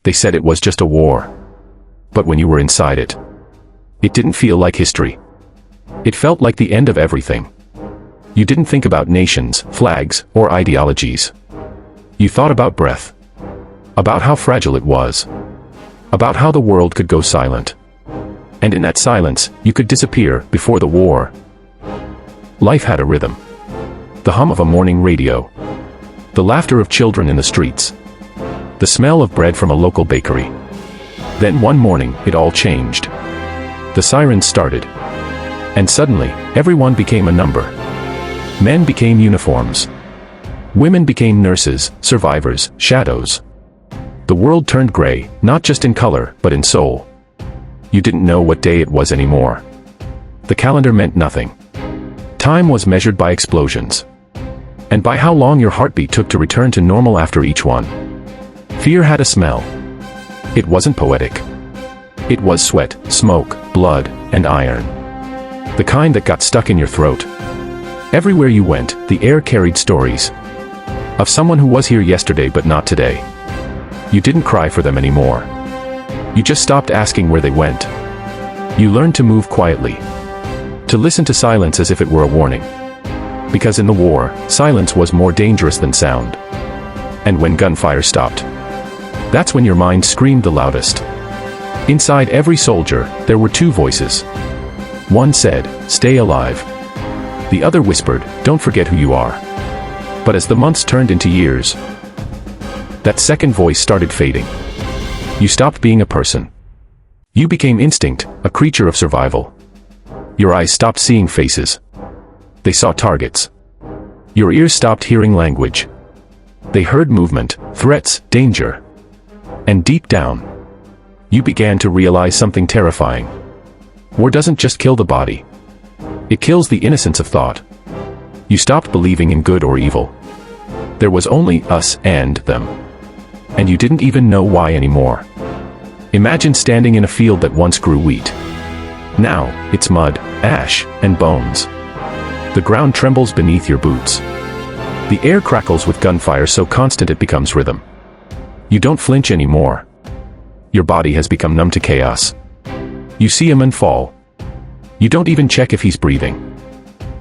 They said it was just a war. But when you were inside it, it didn't feel like history. It felt like the end of everything. You didn't think about nations, flags, or ideologies. You thought about breath. About how fragile it was. About how the world could go silent. And in that silence, you could disappear before the war. Life had a rhythm. The hum of a morning radio. The laughter of children in the streets. The smell of bread from a local bakery. Then one morning, it all changed. The sirens started. And suddenly, everyone became a number. Men became uniforms. Women became nurses, survivors, shadows. The world turned gray, not just in color, but in soul. You didn't know what day it was anymore. The calendar meant nothing. Time was measured by explosions. And by how long your heartbeat took to return to normal after each one. Fear had a smell. It wasn't poetic. It was sweat, smoke, blood, and iron. The kind that got stuck in your throat. Everywhere you went, the air carried stories. Of someone who was here yesterday but not today. You didn't cry for them anymore. You just stopped asking where they went. You learned to move quietly. To listen to silence as if it were a warning. Because in the war, silence was more dangerous than sound. And when gunfire stopped, that's when your mind screamed the loudest. Inside every soldier, there were two voices. One said, "Stay alive." The other whispered, "Don't forget who you are." But as the months turned into years, that second voice started fading. You stopped being a person. You became instinct, a creature of survival. Your eyes stopped seeing faces. They saw targets. Your ears stopped hearing language. They heard movement, threats, danger. And deep down, you began to realize something terrifying. War doesn't just kill the body. It kills the innocence of thought. You stopped believing in good or evil. There was only us and them. And you didn't even know why anymore. Imagine standing in a field that once grew wheat. Now, it's mud, ash, and bones. The ground trembles beneath your boots. The air crackles with gunfire so constant it becomes rhythm. You don't flinch anymore. Your body has become numb to chaos. You see a man fall. You don't even check if he's breathing.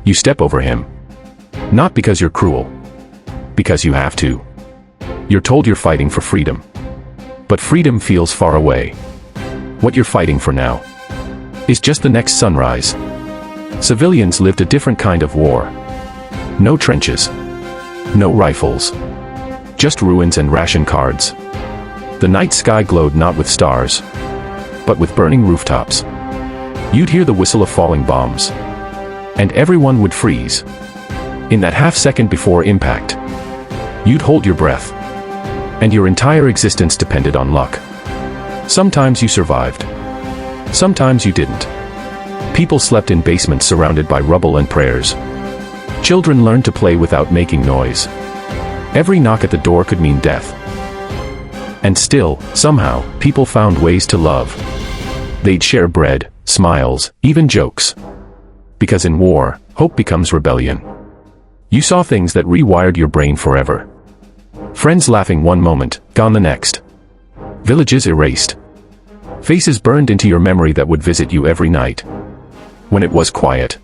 You step over him. Not because you're cruel. Because you have to. You're told you're fighting for freedom. But freedom feels far away. What you're fighting for now is just the next sunrise. Civilians lived a different kind of war. No trenches. No rifles. Just ruins and ration cards. The night sky glowed not with stars, but with burning rooftops. You'd hear the whistle of falling bombs. And everyone would freeze. In that half second before impact, you'd hold your breath. And your entire existence depended on luck. Sometimes you survived. Sometimes you didn't. People slept in basements surrounded by rubble and prayers. Children learned to play without making noise. Every knock at the door could mean death. And still, somehow, people found ways to love. They'd share bread, smiles, even jokes. Because in war, hope becomes rebellion. You saw things that rewired your brain forever. Friends laughing one moment, gone the next. Villages erased. Faces burned into your memory that would visit you every night. When it was quiet,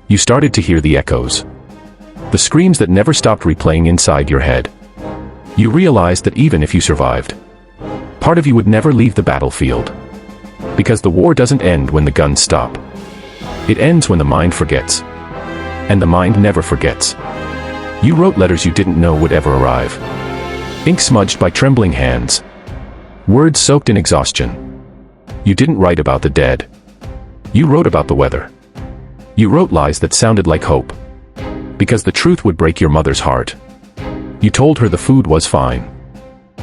you started to hear the echoes. The screams that never stopped replaying inside your head. You realized that even if you survived, part of you would never leave the battlefield. Because the war doesn't end when the guns stop. It ends when the mind forgets. And the mind never forgets. You wrote letters you didn't know would ever arrive. Ink smudged by trembling hands. Words soaked in exhaustion. You didn't write about the dead. You wrote about the weather. You wrote lies that sounded like hope. Because the truth would break your mother's heart. You told her the food was fine.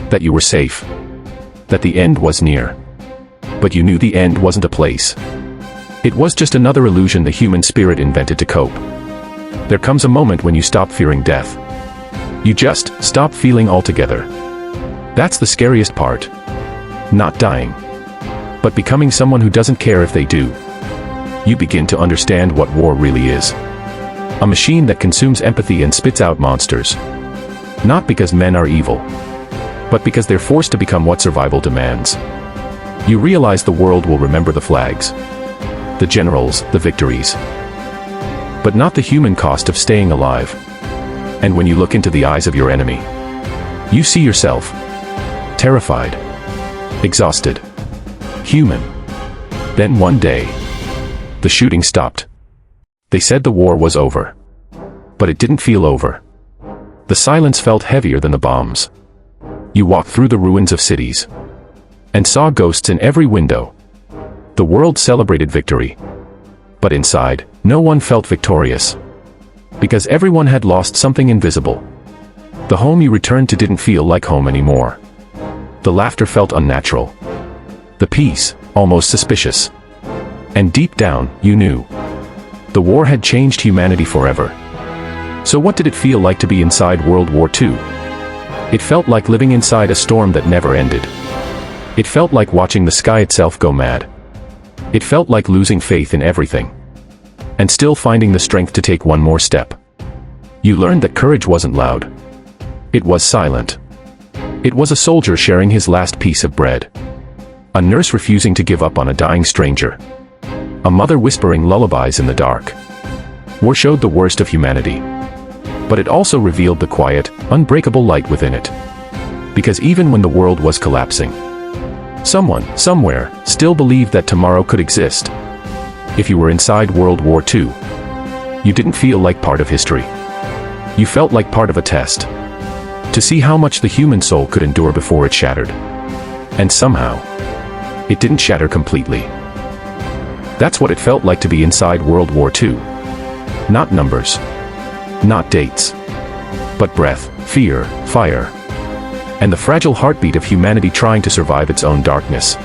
That you were safe. That the end was near. But you knew the end wasn't a place. It was just another illusion the human spirit invented to cope. There comes a moment when you stop fearing death. You just stop feeling altogether. That's the scariest part. Not dying. But becoming someone who doesn't care if they do. You begin to understand what war really is. A machine that consumes empathy and spits out monsters. Not because men are evil, but because they're forced to become what survival demands. You realize the world will remember the flags, the generals, the victories, but not the human cost of staying alive. And when you look into the eyes of your enemy, you see yourself, terrified, exhausted, human. Then one day, the shooting stopped. They said the war was over. But it didn't feel over. The silence felt heavier than the bombs. You walked through the ruins of cities and saw ghosts in every window. The world celebrated victory. But inside, no one felt victorious. Because everyone had lost something invisible. The home you returned to didn't feel like home anymore. The laughter felt unnatural. The peace, almost suspicious. And deep down, you knew. The war had changed humanity forever. So what did it feel like to be inside World War II? It felt like living inside a storm that never ended. It felt like watching the sky itself go mad. It felt like losing faith in everything. And still finding the strength to take one more step. You learned that courage wasn't loud. It was silent. It was a soldier sharing his last piece of bread. A nurse refusing to give up on a dying stranger. A mother whispering lullabies in the dark. War showed the worst of humanity. But it also revealed the quiet, unbreakable light within it. Because even when the world was collapsing, someone, somewhere, still believed that tomorrow could exist. If you were inside World War II, you didn't feel like part of history. You felt like part of a test. To see how much the human soul could endure before it shattered. And somehow, it didn't shatter completely. That's what it felt like to be inside World War II. Not numbers. Not dates. But breath, fear, fire. And the fragile heartbeat of humanity trying to survive its own darkness.